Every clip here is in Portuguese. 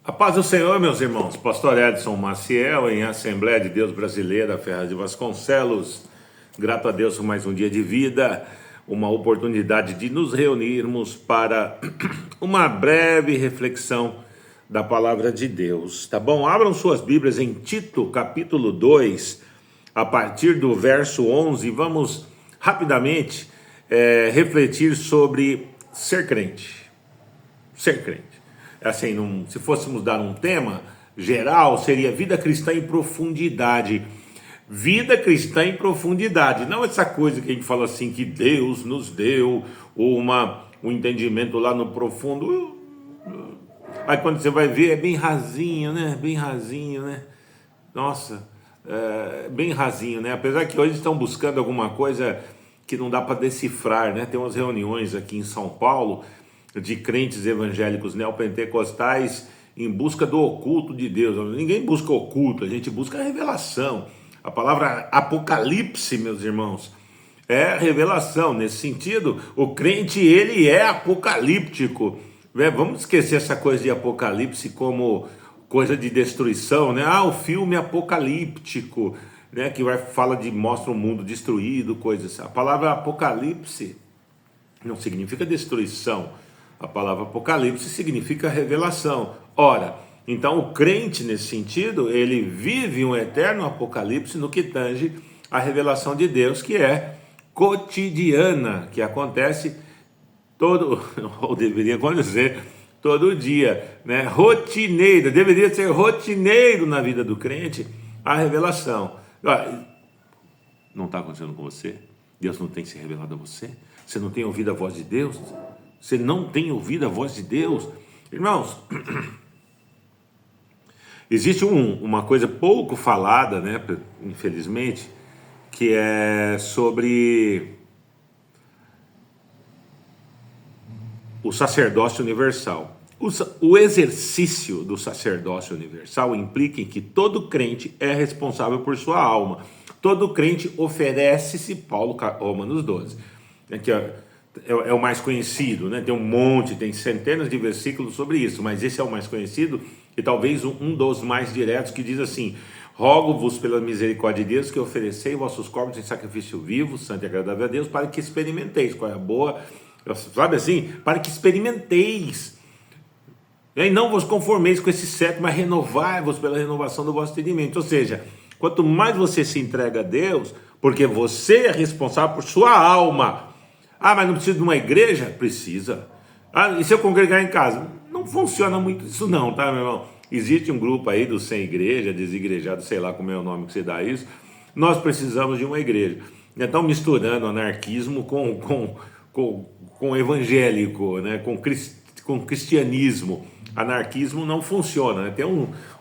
A paz do Senhor, meus irmãos. Pastor Edson Maciel, em Assembleia de Deus Brasileira, Ferraz de Vasconcelos. Grato a Deus por mais um dia de vida, uma oportunidade de nos reunirmos para uma breve reflexão da palavra de Deus, tá bom? Abram suas Bíblias em Tito, capítulo 2, a partir do verso 11. Vamos rapidamente refletir sobre ser crente. Ser crente. Assim, se fôssemos dar um tema geral, seria vida cristã em profundidade. Vida cristã em profundidade, não essa coisa que a gente fala assim, que Deus nos deu um entendimento lá no profundo. Aí quando você vai ver, é bem rasinho, né? Bem rasinho, né? Nossa, bem rasinho, né? Apesar que hoje estão buscando alguma coisa que não dá para decifrar, né? Tem umas reuniões aqui em São Paulo de crentes evangélicos neopentecostais em busca do oculto de Deus. Ninguém busca oculto, a gente busca a revelação. A palavra apocalipse, meus irmãos, é revelação. Nesse sentido, o crente, ele é apocalíptico. Vamos esquecer essa coisa de apocalipse como coisa de destruição, né? O filme apocalíptico, né? Que mostra o mundo destruído, coisas. A palavra apocalipse não significa destruição. A palavra apocalipse significa revelação. Ora, então o crente nesse sentido, ele vive um eterno apocalipse no que tange a revelação de Deus, que é cotidiana, que acontece ou deveria acontecer todo dia, né? Rotineiro, deveria ser rotineiro na vida do crente a revelação. Não está acontecendo com você? Deus não tem se revelado a você? Você não tem ouvido a voz de Deus? Você não tem ouvido a voz de Deus? Irmãos, existe uma coisa pouco falada, né, infelizmente, que é sobre o sacerdócio universal. O exercício do sacerdócio universal implica em que todo crente é responsável por sua alma. Todo crente oferece-se, Paulo, Romanos 12, que é o mais conhecido, né? Tem centenas de versículos sobre isso, mas esse é o mais conhecido e talvez um dos mais diretos, que diz assim: rogo-vos pela misericórdia de Deus que oferecei vossos corpos em sacrifício vivo, santo e agradável a Deus, para que experimenteis qual é a boa, sabe assim? Para que experimenteis, e não vos conformeis com esse século, mas renovai-vos pela renovação do vosso entendimento. Ou seja, quanto mais você se entrega a Deus, porque você é responsável por sua alma. Mas não precisa de uma igreja? Precisa. E se eu congregar em casa? Não funciona muito isso não, tá, meu irmão? Existe um grupo aí dos sem igreja, desigrejado, sei lá como é o nome que você dá isso. Nós precisamos de uma igreja. Então, misturando anarquismo com evangélico, né? com cristianismo. Anarquismo não funciona, né? Tem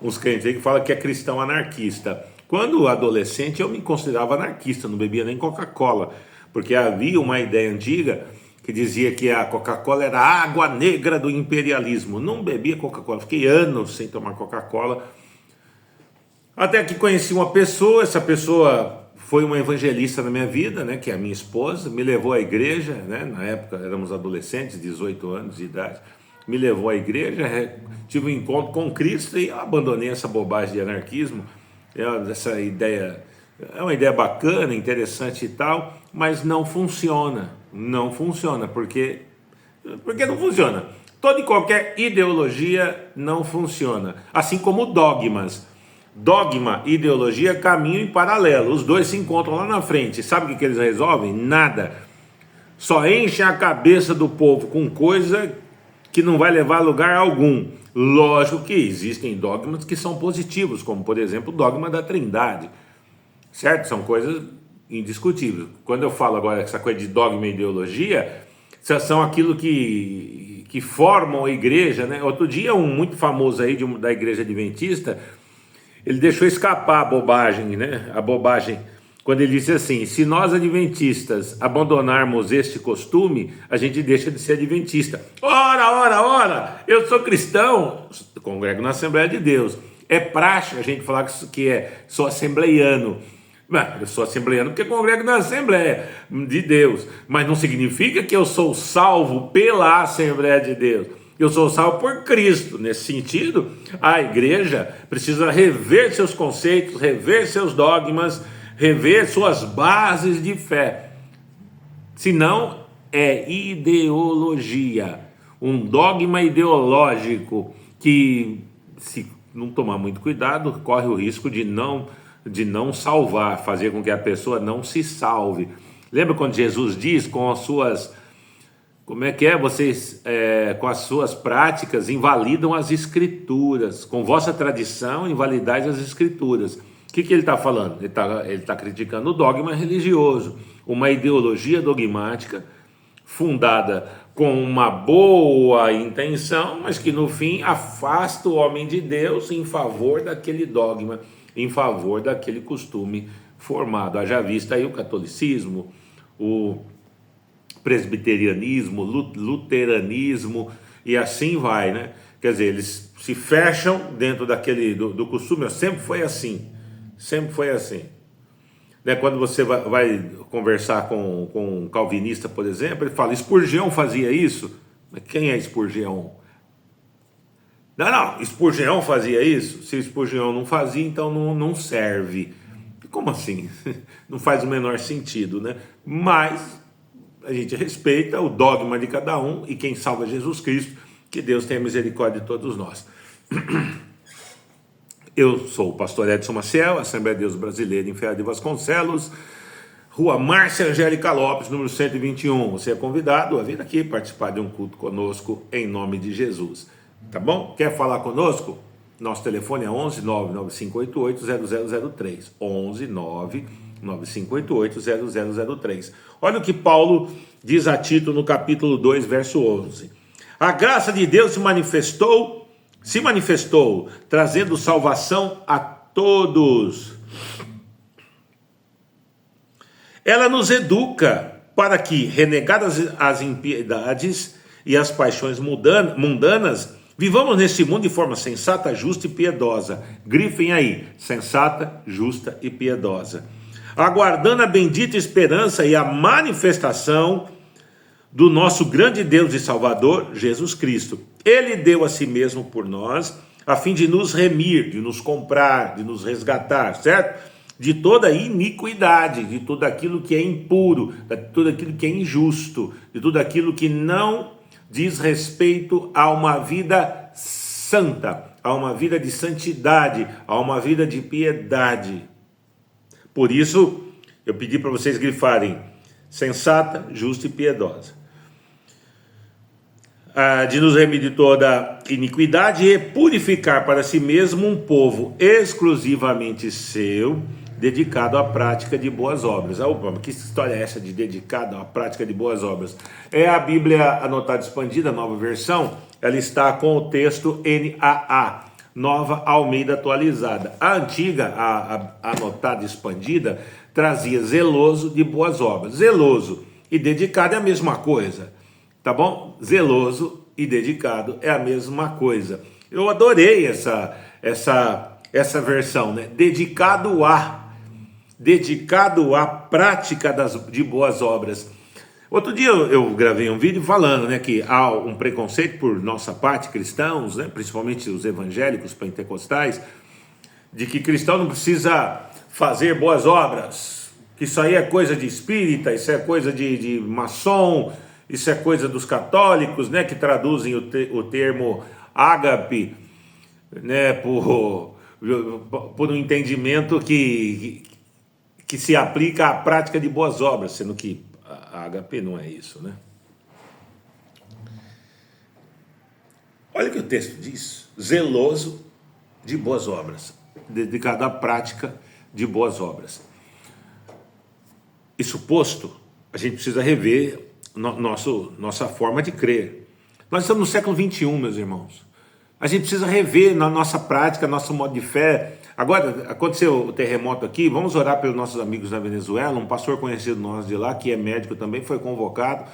uns crentes aí que falam que é cristão anarquista. Quando adolescente eu me considerava anarquista, não bebia nem Coca-Cola, porque havia uma ideia antiga que dizia que a Coca-Cola era a água negra do imperialismo. Não bebia Coca-Cola, fiquei anos sem tomar Coca-Cola, até que conheci uma pessoa. Essa pessoa foi uma evangelista na minha vida, né, que é a minha esposa, me levou à igreja, né, na época éramos adolescentes, 18 anos de idade, me levou à igreja, tive um encontro com Cristo e eu abandonei essa bobagem de anarquismo. Essa ideia é uma ideia bacana, interessante e tal, mas não funciona. Não funciona, porque não funciona. Toda e qualquer ideologia não funciona. Assim como dogmas. Dogma e ideologia caminham em paralelo. Os dois se encontram lá na frente. Sabe o que eles resolvem? Nada. Só enchem a cabeça do povo com coisa que não vai levar a lugar algum. Lógico que existem dogmas que são positivos, como por exemplo o dogma da Trindade. Certo? São coisas indiscutíveis. Quando eu falo agora essa coisa de dogma e ideologia, são aquilo que formam a igreja, né? Outro dia um muito famoso aí da igreja adventista, ele deixou escapar a bobagem, né? A bobagem, quando ele disse assim: se nós adventistas abandonarmos este costume, a gente deixa de ser adventista. Ora, eu sou cristão, congrego na Assembleia de Deus. É praxe a gente falar que sou assembleiano. Eu sou assembleiano porque congrego na Assembleia de Deus, mas não significa que eu sou salvo pela Assembleia de Deus. Eu sou salvo por Cristo. Nesse sentido, a igreja precisa rever seus conceitos, rever seus dogmas, rever suas bases de fé. Senão, é ideologia, um dogma ideológico que, se não tomar muito cuidado, corre o risco de não salvar, fazer com que a pessoa não se salve. Lembra quando Jesus diz, com as suas, como é que é? Vocês, com as suas práticas, invalidam as escrituras, com vossa tradição, invalidais as escrituras. O que ele está falando? Ele tá criticando o dogma religioso, uma ideologia dogmática, fundada com uma boa intenção, mas que no fim afasta o homem de Deus em favor daquele dogma, em favor daquele costume formado. Haja vista aí o catolicismo, o presbiterianismo, luteranismo e assim vai, né? Quer dizer, eles se fecham dentro do costume. Sempre foi assim, sempre foi assim. Né, quando você vai conversar com um calvinista, por exemplo, ele fala, Spurgeon fazia isso. Mas quem é Spurgeon? Não, Spurgeon fazia isso. Se Spurgeon não fazia, então não serve. Como assim? Não faz o menor sentido, né? Mas a gente respeita o dogma de cada um e quem salva é Jesus Cristo. Que Deus tenha misericórdia de todos nós. Eu sou o pastor Edson Maciel, Assembleia de Deus Brasileira em Ferreira de Vasconcelos, Rua Márcia Angélica Lopes, número 121. Você é convidado a vir aqui participar de um culto conosco em nome de Jesus. Tá bom? Quer falar conosco? Nosso telefone é 11 99588 0003. 11 99588 0003. Olha o que Paulo diz a Tito no capítulo 2, verso 11. A graça de Deus se manifestou, trazendo salvação a todos. Ela nos educa para que, renegadas as impiedades e as paixões mundanas, vivamos neste mundo de forma sensata, justa e piedosa. Grifem aí, sensata, justa e piedosa. Aguardando a bendita esperança e a manifestação do nosso grande Deus e Salvador, Jesus Cristo. Ele deu a si mesmo por nós, a fim de nos remir, de nos comprar, de nos resgatar, certo? De toda iniquidade, de tudo aquilo que é impuro, de tudo aquilo que é injusto, de tudo aquilo que não diz respeito a uma vida santa, a uma vida de santidade, a uma vida de piedade. Por isso, eu pedi para vocês grifarem sensata, justa e piedosa. De nos remir de toda iniquidade e purificar para si mesmo um povo exclusivamente seu, dedicado à prática de boas obras. Opa, que história é essa de dedicado à prática de boas obras? É a Bíblia Anotada Expandida, nova versão, ela está com o texto NAA, Nova Almeida Atualizada. A antiga, a Anotada Expandida, trazia zeloso de boas obras. Zeloso e dedicado é a mesma coisa. Tá bom? Zeloso e dedicado é a mesma coisa. Eu adorei essa versão, né? Dedicado à prática de boas obras. Outro dia eu gravei um vídeo falando, né, que há um preconceito por nossa parte, cristãos, né, principalmente os evangélicos pentecostais, de que cristão não precisa fazer boas obras, que isso aí é coisa de espírita, isso é coisa de maçom, isso é coisa dos católicos, né, que traduzem o termo ágape, né, por um entendimento que se aplica à prática de boas obras, sendo que a ágape não é isso, né? Olha o que o texto diz: zeloso de boas obras, dedicado à prática de boas obras. Isso posto, a gente precisa rever nossa forma de crer. Nós estamos no século 21, meus irmãos. A gente precisa rever na nossa prática, nosso modo de fé. Agora, aconteceu o terremoto aqui, vamos orar pelos nossos amigos na Venezuela. Um pastor conhecido nosso de lá, que é médico também, foi convocado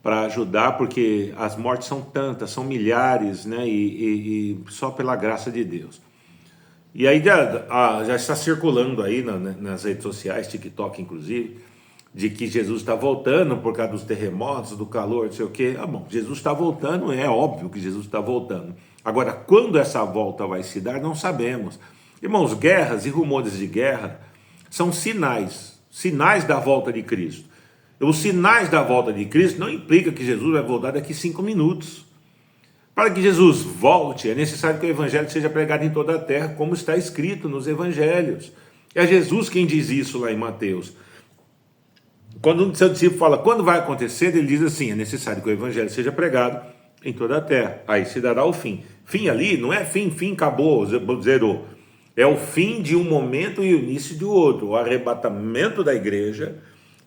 para ajudar, porque as mortes são tantas, são milhares, né? E só pela graça de Deus. E aí já está circulando aí nas redes sociais, TikTok inclusive, de que Jesus está voltando por causa dos terremotos, do calor, não sei o quê. Ah, bom, Jesus está voltando, é óbvio que Jesus está voltando. Agora, quando essa volta vai se dar, não sabemos. Irmãos, guerras e rumores de guerra são sinais da volta de Cristo. Os sinais da volta de Cristo não implicam que Jesus vai voltar daqui 5 minutos. Para que Jesus volte, é necessário que o evangelho seja pregado em toda a terra, como está escrito nos evangelhos. É Jesus quem diz isso lá em Mateus. Quando um seu discípulo fala, quando vai acontecer, ele diz assim, é necessário que o evangelho seja pregado em toda a terra. Aí se dará o fim. Fim ali não é fim, acabou, zerou. É o fim de um momento e o início de outro. O arrebatamento da igreja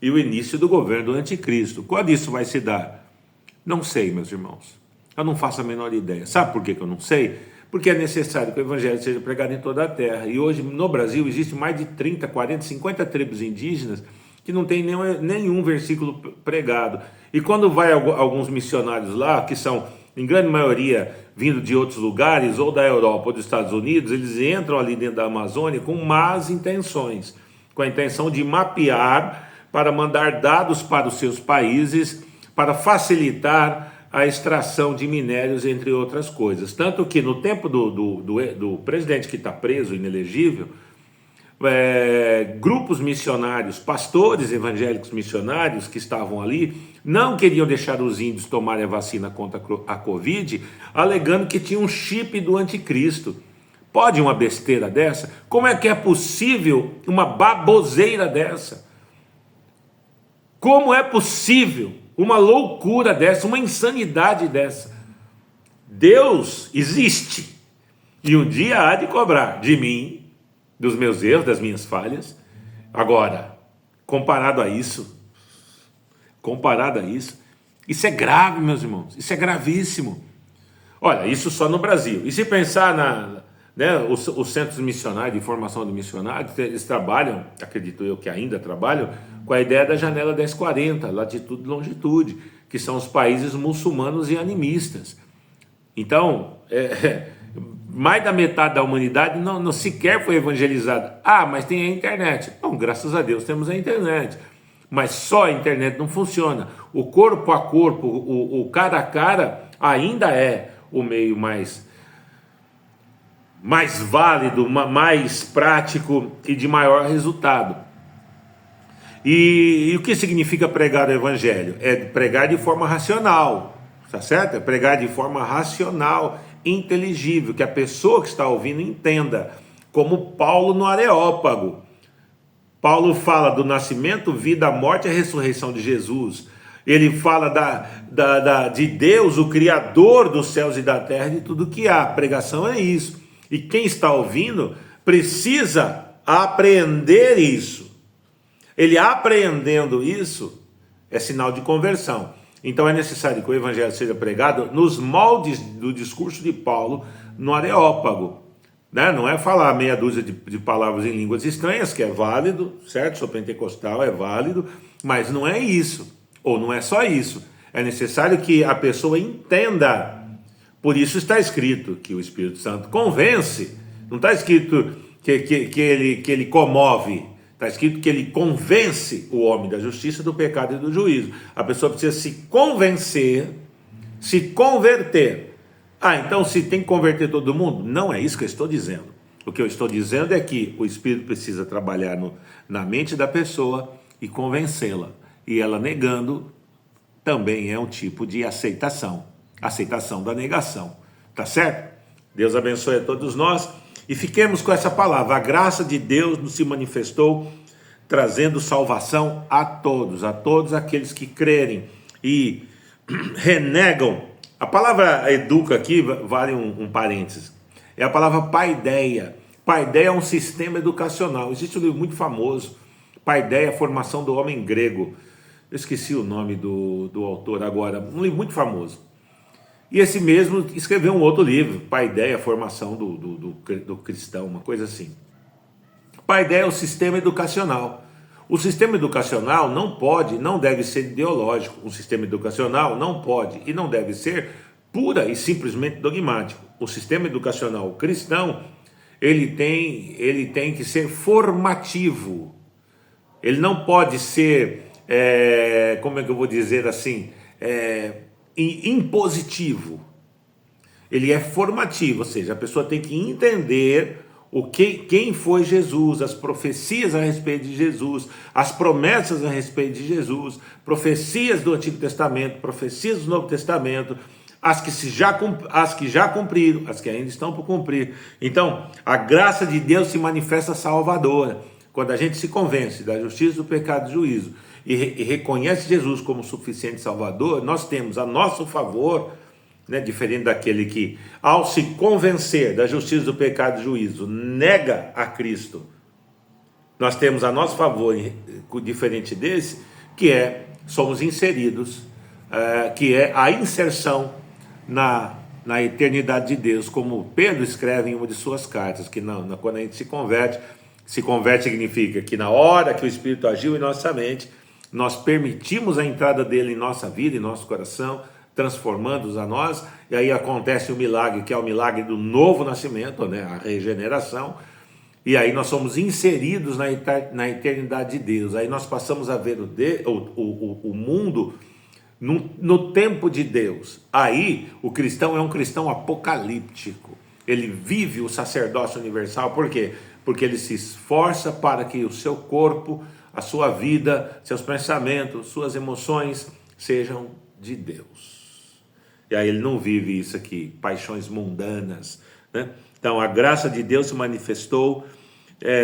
e o início do governo do anticristo. Quando isso vai se dar? Não sei, meus irmãos. Eu não faço a menor ideia. Sabe por que eu não sei? Porque é necessário que o evangelho seja pregado em toda a terra. E hoje no Brasil existe mais de 30, 40, 50 tribos indígenas que não tem nenhum versículo pregado. E quando vai alguns missionários lá, que são em grande maioria vindo de outros lugares, ou da Europa ou dos Estados Unidos, eles entram ali dentro da Amazônia com más intenções, com a intenção de mapear para mandar dados para os seus países, para facilitar a extração de minérios, entre outras coisas. Tanto que no tempo do presidente que está preso, inelegível, grupos missionários, pastores evangélicos missionários que estavam ali, não queriam deixar os índios tomarem a vacina contra a Covid, alegando que tinha um chip do anticristo. Pode uma besteira dessa? Como é que é possível uma baboseira dessa? Como é possível uma loucura dessa, uma insanidade dessa? Deus existe e um dia há de cobrar de mim, dos meus erros, das minhas falhas. Agora, comparado a isso, isso é grave, meus irmãos, isso é gravíssimo. Olha, isso só no Brasil. E se pensar os centros missionários, de formação de missionários, eles trabalham, acredito eu que ainda trabalham, com a ideia da janela 1040, latitude e longitude, que são os países muçulmanos e animistas. Então, mais da metade da humanidade não sequer foi evangelizada. Ah, mas tem a internet. Bom, graças a Deus temos a internet. Mas só a internet não funciona. O corpo a corpo, o cara a cara, ainda é o meio mais válido, mais prático e de maior resultado. E o que significa pregar o evangelho? É pregar de forma racional, tá certo? É pregar de forma racional, inteligível, que a pessoa que está ouvindo entenda, como Paulo no Areópago. Paulo fala do nascimento, vida, morte e ressurreição de Jesus. Ele fala de Deus, o Criador dos céus e da terra, de tudo que há. A pregação é isso. E quem está ouvindo precisa apreender isso. Ele apreendendo isso é sinal de conversão. Então é necessário que o evangelho seja pregado nos moldes do discurso de Paulo no Areópago. Não é falar meia dúzia de palavras em línguas estranhas, que é válido, certo? Sou pentecostal, é válido, mas não é isso, ou não é só isso. É necessário que a pessoa entenda. Por isso está escrito que o Espírito Santo convence, não está escrito que ele comove, está escrito que ele convence o homem da justiça, do pecado e do juízo. A pessoa precisa se convencer, se converter. Ah, então se tem que converter todo mundo? Não é isso que eu estou dizendo. O que eu estou dizendo é que o Espírito precisa trabalhar na mente da pessoa e convencê-la. E ela negando também é um tipo de aceitação. Aceitação da negação. Tá certo? Deus abençoe a todos nós. E fiquemos com essa palavra. A graça de Deus nos se manifestou, trazendo salvação a todos aqueles que crerem e renegam. A palavra educa aqui, vale um parênteses, é a palavra paideia. Paideia é um sistema educacional. Existe um livro muito famoso, Paideia, Formação do Homem Grego. Eu esqueci o nome do autor agora, um livro muito famoso. E esse mesmo escreveu um outro livro, Paideia, Formação do Cristão, uma coisa assim. Paideia é o sistema educacional. O sistema educacional não deve ser ideológico. Um sistema educacional não pode e não deve ser pura e simplesmente dogmático. O sistema educacional cristão, ele tem que ser formativo. Ele não pode ser como é que eu vou dizer assim, impositivo. Ele é formativo, ou seja, a pessoa tem que entender quem foi Jesus, as profecias a respeito de Jesus, as promessas a respeito de Jesus, profecias do Antigo Testamento, profecias do Novo Testamento, as que já cumpriram, as que ainda estão por cumprir. Então, a graça de Deus se manifesta salvadora. Quando a gente se convence da justiça, do pecado e do juízo e reconhece Jesus como suficiente Salvador, nós temos a nosso favor, né, diferente daquele que, ao se convencer da justiça, do pecado e do juízo, nega a Cristo. Nós temos a nosso favor, diferente desse, somos inseridos, que é a inserção na eternidade de Deus, como Pedro escreve em uma de suas cartas, que quando a gente se converte significa que na hora que o Espírito agiu em nossa mente, nós permitimos a entrada dele em nossa vida, em nosso coração, transformando-os a nós, e aí acontece o milagre, que é o milagre do novo nascimento, né, a regeneração, e aí nós somos inseridos na eternidade de Deus. Aí nós passamos a ver o mundo no tempo de Deus. Aí o cristão é um cristão apocalíptico. Ele vive o sacerdócio universal. Por quê? Porque ele se esforça para que o seu corpo, a sua vida, seus pensamentos, suas emoções sejam de Deus. E aí ele não vive isso aqui, paixões mundanas, né? Então a graça de Deus se manifestou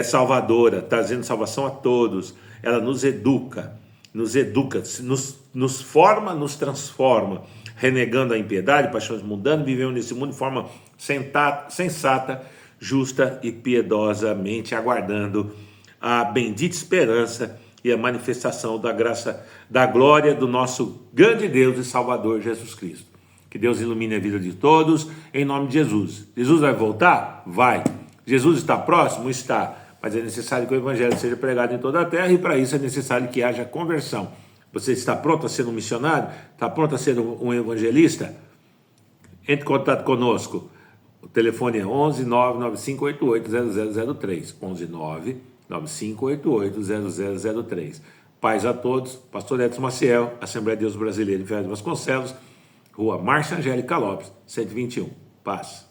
salvadora, trazendo salvação a todos. Ela nos educa, nos forma, nos transforma, renegando a impiedade, paixões mundanas, vivendo nesse mundo de forma sensata, justa e piedosamente, aguardando a bendita esperança e a manifestação da graça, da glória do nosso grande Deus e Salvador Jesus Cristo. Que Deus ilumine a vida de todos, em nome de Jesus. Jesus vai voltar? Vai. Jesus está próximo? Está. Mas é necessário que o Evangelho seja pregado em toda a terra, e para isso é necessário que haja conversão. Você está pronto a ser um missionário? Está pronto a ser um evangelista? Entre em contato conosco. O telefone é 11 99588 0003. 11 99588 0003. Paz a todos. Pastor Edson Maciel, Assembleia de Deus Brasileira em Ferraz de Vasconcelos, Rua Márcia Angélica Lopes, 121. Paz.